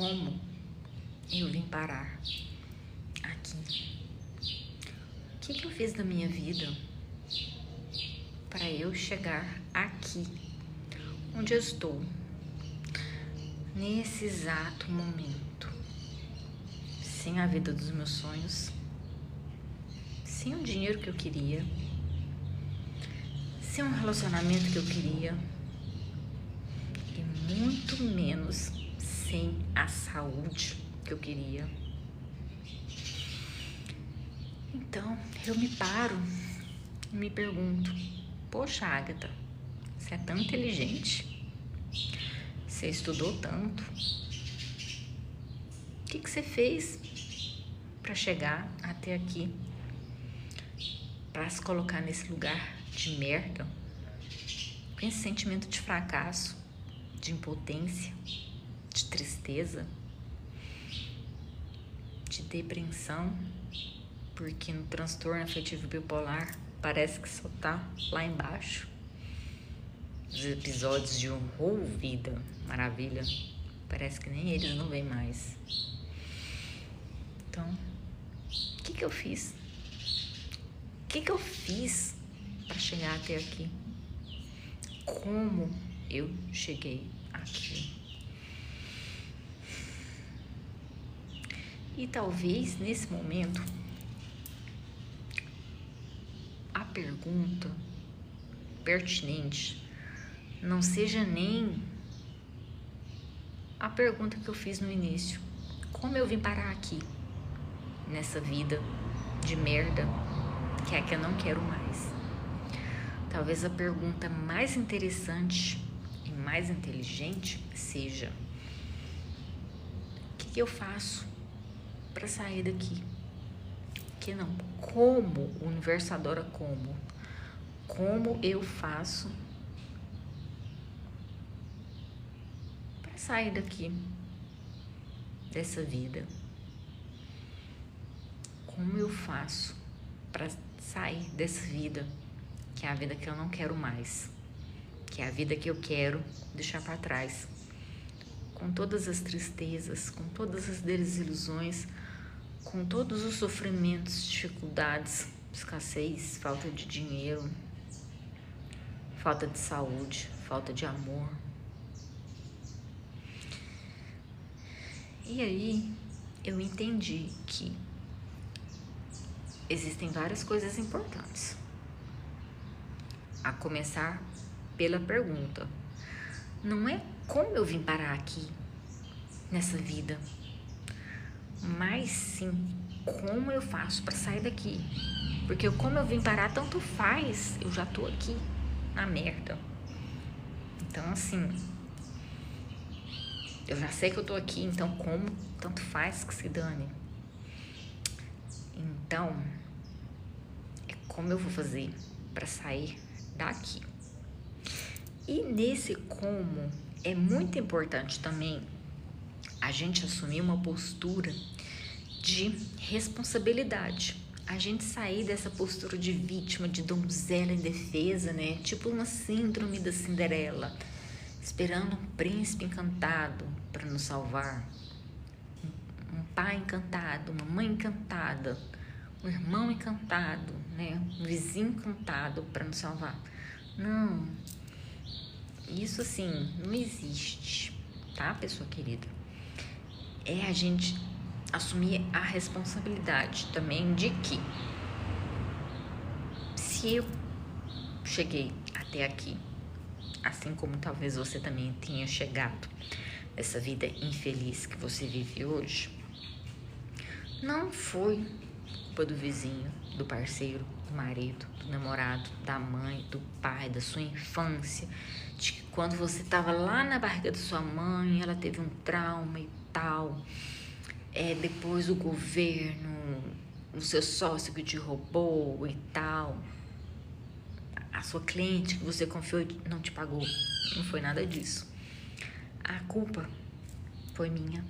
como eu vim parar aqui. O que eu fiz da minha vida para eu chegar aqui, onde eu estou, nesse exato momento, sem a vida dos meus sonhos, sem o dinheiro que eu queria, sem um relacionamento que eu queria e muito menos sem a saúde que eu queria. Então eu me paro e me pergunto: poxa, Agatha, você é tão inteligente, você estudou tanto, o que você fez para chegar até aqui, para se colocar nesse lugar de merda, com esse sentimento de fracasso, de impotência, de tristeza, de depressão, porque no transtorno afetivo bipolar parece que só tá lá embaixo. Os episódios de horror, vida, maravilha, parece que nem eles não vêm mais. Então, o que eu fiz? O que eu fiz para chegar até aqui? Como eu cheguei aqui? E talvez nesse momento a pergunta pertinente não seja nem a pergunta que eu fiz no início: como eu vim parar aqui, nessa vida de merda, que é a que eu não quero mais. Talvez a pergunta mais interessante e mais inteligente seja: o que eu faço para sair daqui? Que não, como? O universo adora como. Como eu faço para sair daqui, dessa vida? Como eu faço para sair dessa vida, que é a vida que eu não quero mais, que é a vida que eu quero deixar para trás, com todas as tristezas, com todas as desilusões, com todos os sofrimentos, dificuldades, escassez, falta de dinheiro, falta de saúde, falta de amor. E aí eu entendi que existem várias coisas importantes, a começar pela pergunta: não é como eu vim parar aqui, nessa vida, mas sim como eu faço para sair daqui. Porque como eu vim parar tanto faz, eu já tô aqui na merda. Então assim, eu já sei que eu tô aqui, então como tanto faz que se dane. Então é como eu vou fazer para sair daqui. E nesse como é muito importante também a gente assumir uma postura de responsabilidade, a gente sair dessa postura de vítima, de donzela indefesa, né? Tipo uma síndrome da Cinderela, esperando um príncipe encantado para nos salvar, um pai encantado, uma mãe encantada, um irmão encantado, né? Um vizinho encantado para nos salvar. Não, isso assim não existe, tá, pessoa querida? É a gente assumir a responsabilidade também de que se eu cheguei até aqui, assim como talvez você também tenha chegado nessa vida infeliz que você vive hoje, não foi culpa do vizinho, do parceiro, do marido, do namorado, da mãe, do pai, da sua infância, de que quando você estava lá na barriga da sua mãe, ela teve um trauma e tal, depois o governo, o seu sócio que te roubou e tal, a sua cliente que você confiou e não te pagou. Não foi nada disso. A culpa foi minha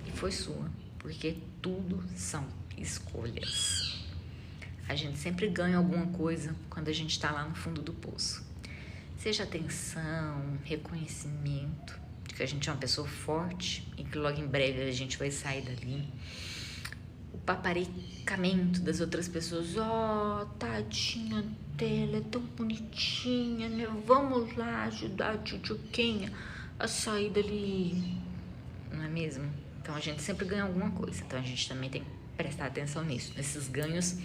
e foi sua, porque tudo são escolhas. A gente sempre ganha alguma coisa quando a gente está lá no fundo do poço. Seja atenção, reconhecimento, que a gente é uma pessoa forte e que logo em breve a gente vai sair dali. O paparicamento das outras pessoas, tadinha dela, é tão bonitinha, né? Vamos lá ajudar a tchutchuquinha a sair dali, não é mesmo? Então a gente sempre ganha alguma coisa, então a gente também tem que prestar atenção nisso, nesses ganhos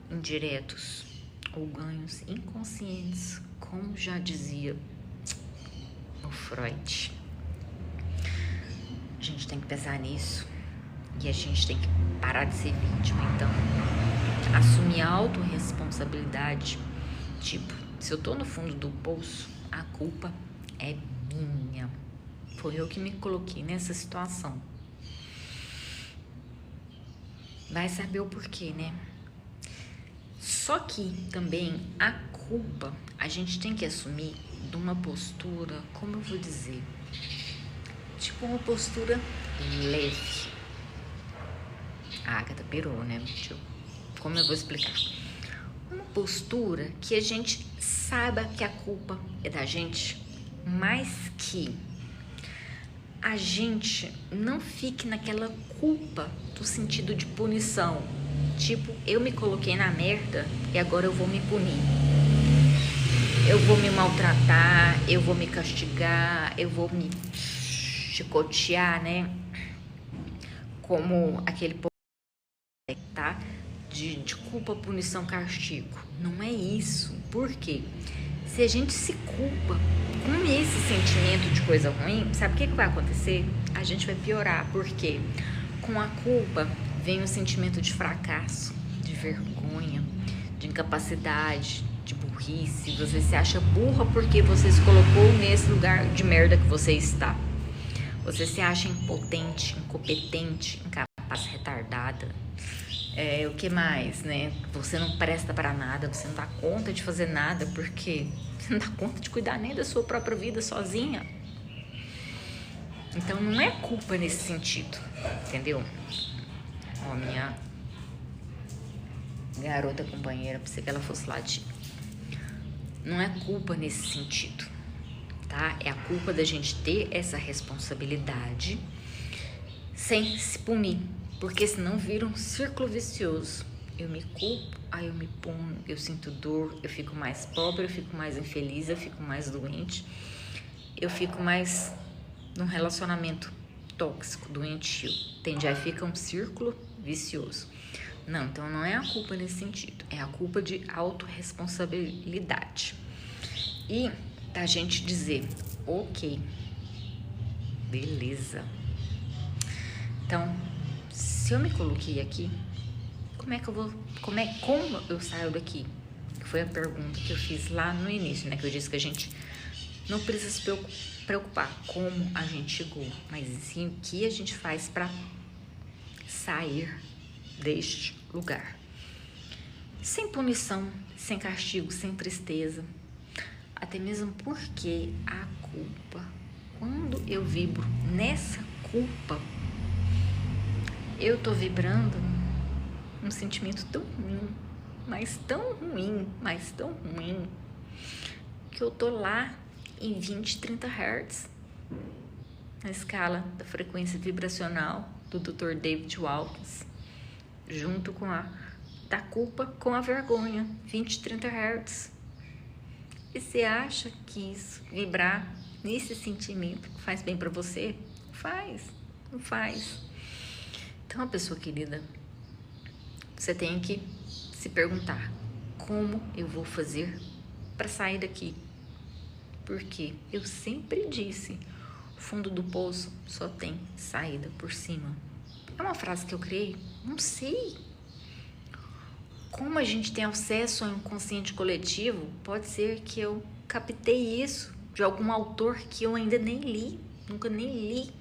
indiretos ou ganhos inconscientes, como já dizia o Freud. A gente tem que pensar nisso e a gente tem que parar de ser vítima, então assumir a autorresponsabilidade. Tipo, se eu tô no fundo do poço, a culpa é minha, foi eu que me coloquei nessa situação. Vai saber o porquê, né? Só que também a culpa a gente tem que assumir de uma postura, como eu vou dizer, tipo uma postura leve. A Agatha pirou, né? Como eu vou explicar? Uma postura que a gente saiba que a culpa é da gente, mas que a gente não fique naquela culpa do sentido de punição. Tipo, eu me coloquei na merda e agora eu vou me punir. Eu vou me maltratar, eu vou me castigar, eu vou me chicotear, né? Como aquele povo, tá? De culpa, punição, castigo. Não é isso. Por quê? Se a gente se culpa com esse sentimento de coisa ruim, sabe o que vai acontecer? A gente vai piorar. Por quê? Com a culpa vem o sentimento de fracasso, de vergonha, de incapacidade, de burrice. Você se acha burra porque você se colocou nesse lugar de merda que você está. Você se acha impotente, incompetente, incapaz, retardada. O que mais, né? Você não presta para nada, você não dá conta de fazer nada porque você não dá conta de cuidar nem da sua própria vida sozinha. Então não é culpa nesse sentido, entendeu? Ó, minha garota companheira, pensei que ela fosse latir. Não é culpa nesse sentido, tá? É a culpa da gente ter essa responsabilidade sem se punir, porque senão vira um círculo vicioso. Eu me culpo, aí eu me puno, eu sinto dor, eu fico mais pobre, eu fico mais infeliz, eu fico mais doente, eu fico mais num relacionamento tóxico, doentio. Entende? Aí fica um círculo vicioso. Não, então não é a culpa nesse sentido, é a culpa de autorresponsabilidade. E da gente dizer, ok, beleza. Então, se eu me coloquei aqui, como eu saio daqui? Que foi a pergunta que eu fiz lá no início, né? Que eu disse que a gente não precisa se preocupar como a gente chegou, mas sim o que a gente faz para sair deste lugar. Sem punição, sem castigo, sem tristeza. Até mesmo porque a culpa, quando eu vibro nessa culpa, eu tô vibrando um sentimento tão ruim, mas tão ruim, que eu tô lá em 20, 30 Hz, na escala da frequência vibracional do Dr. David Hawkins, junto com da culpa com a vergonha, 20, 30 Hz. E você acha que isso, vibrar nesse sentimento, faz bem pra você? Faz, não faz. Então, pessoa querida, você tem que se perguntar, como eu vou fazer para sair daqui? Porque eu sempre disse, o fundo do poço só tem saída por cima. É uma frase que eu criei? Não sei. Como a gente tem acesso ao inconsciente coletivo, pode ser que eu captei isso de algum autor que eu ainda nem li, nunca nem li.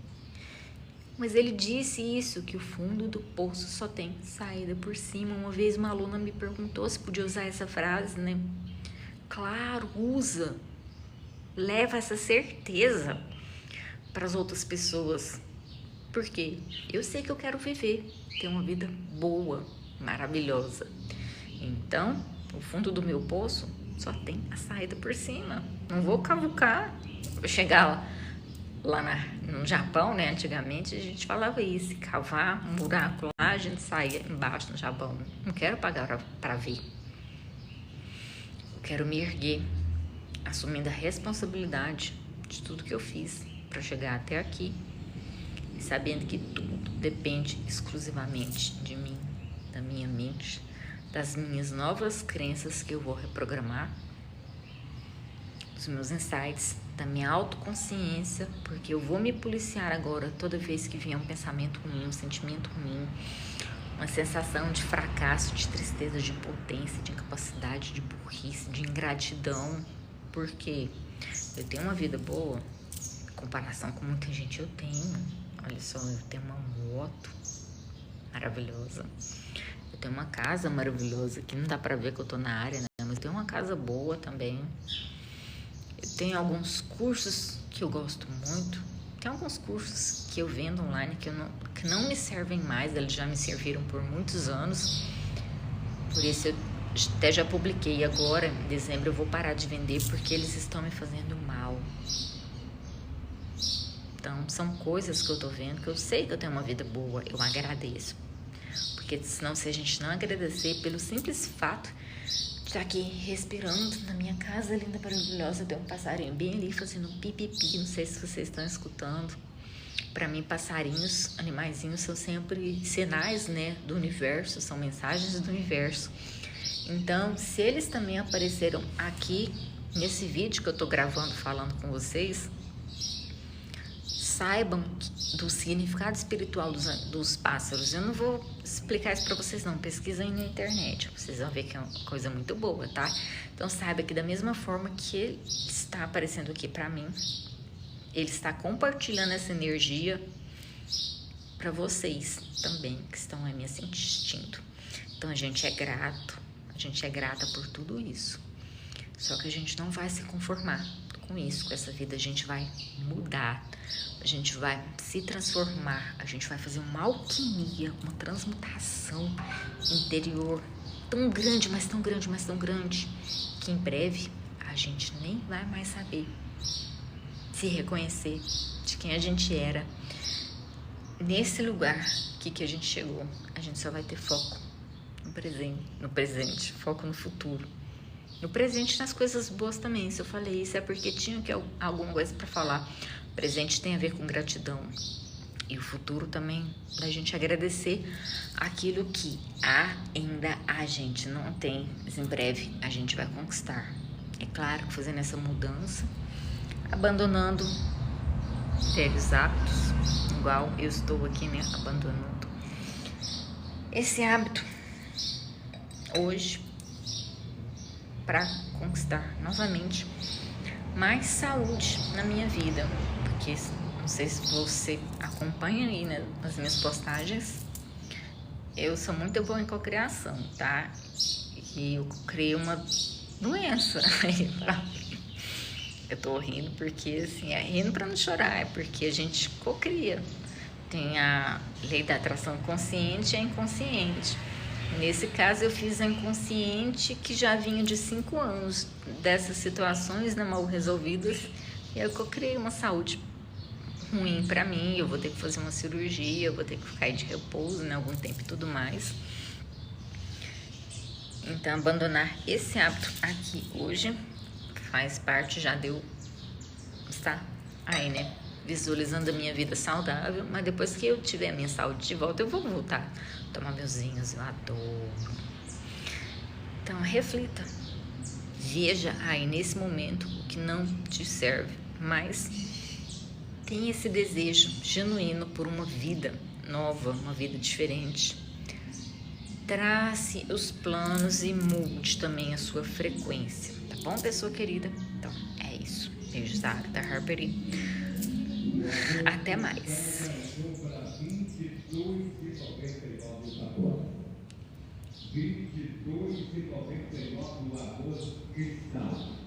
Mas ele disse isso, que o fundo do poço só tem saída por cima. Uma vez uma aluna me perguntou se podia usar essa frase, né? Claro, usa. Leva essa certeza para as outras pessoas. Por quê? Eu sei que eu quero viver, ter uma vida boa, maravilhosa. Então, o fundo do meu poço só tem a saída por cima. Não vou cavucar, vou chegar lá lá no Japão, né? Antigamente a gente falava isso, cavar um buraco lá, a gente saía embaixo no Japão. Não quero pagar para ver. Eu quero me erguer, assumindo a responsabilidade de tudo que eu fiz para chegar até aqui e sabendo que tudo depende exclusivamente de mim, da minha mente, das minhas novas crenças que eu vou reprogramar, dos meus insights, da minha autoconsciência, porque eu vou me policiar agora toda vez que vier um pensamento ruim, um sentimento ruim, uma sensação de fracasso, de tristeza, de impotência, de incapacidade, de burrice, de ingratidão, porque eu tenho uma vida boa, em comparação com muita gente eu tenho. Olha só, eu tenho uma moto maravilhosa, eu tenho uma casa maravilhosa, que não dá pra ver que eu tô na área, né? Mas eu tenho uma casa boa também. Eu tenho alguns cursos que eu gosto muito. Tem alguns cursos que eu vendo online que não me servem mais, eles já me serviram por muitos anos. Por isso eu até já publiquei agora, em dezembro eu vou parar de vender porque eles estão me fazendo mal. Então são coisas que eu tô vendo, que eu sei que eu tenho uma vida boa, eu agradeço. Porque senão, se a gente não agradecer pelo simples fato de estar aqui respirando na minha casa linda, maravilhosa, tem um passarinho bem ali fazendo pipipi, não sei se vocês estão escutando. Para mim, passarinhos, animaizinhos são sempre sinais, né, do universo, são mensagens do universo. Então, se eles também apareceram aqui nesse vídeo que eu tô gravando falando com vocês, saibam do significado espiritual dos pássaros. Eu não vou explicar isso para vocês não, pesquisem na internet, vocês vão ver que é uma coisa muito boa, tá? Então saiba que da mesma forma que ele está aparecendo aqui para mim, ele está compartilhando essa energia para vocês também, que estão aí me assistindo. Então a gente é grato, a gente é grata por tudo isso. Só que a gente não vai se conformar com isso, com essa vida. A gente vai mudar, a gente vai se transformar, a gente vai fazer uma alquimia, uma transmutação interior tão grande, mas tão grande, mas tão grande, que em breve a gente nem vai mais saber se reconhecer de quem a gente era. Nesse lugar que a gente chegou, a gente só vai ter foco no presente, foco no futuro. No presente, nas coisas boas também. Se eu falei isso é porque tinha alguma coisa para falar. O presente tem a ver com gratidão. E o futuro também, da gente agradecer aquilo que ainda a gente não tem, mas em breve a gente vai conquistar. É claro que fazendo essa mudança, abandonando velhos hábitos, igual eu estou aqui, né, abandonando esse hábito hoje, para conquistar novamente mais saúde na minha vida, porque não sei se você acompanha aí, né, nas minhas postagens, eu sou muito boa em cocriação, tá? E eu criei uma doença aí, tá? Eu tô rindo porque, assim, é rindo pra não chorar, é porque a gente cocria. Tem a lei da atração consciente e a inconsciente. Nesse caso, eu fiz a inconsciente, que já vinha de 5 anos dessas situações, né, mal resolvidas, e eu criei uma saúde ruim pra mim. Eu vou ter que fazer uma cirurgia, eu vou ter que ficar de repouso, né, algum tempo e tudo mais. Então, abandonar esse hábito aqui hoje faz parte, já deu, está aí, né, visualizando a minha vida saudável, mas depois que eu tiver a minha saúde de volta, eu vou voltar a tomar meus vinhos, eu adoro. Então, reflita, veja aí nesse momento o que não te serve, mas tenha esse desejo genuíno por uma vida nova, uma vida diferente. Trace os planos e mude também a sua frequência, tá bom, pessoa querida? Então, é isso. Beijos da Agatha Harper e até mais. 22,99 o arroz cristal.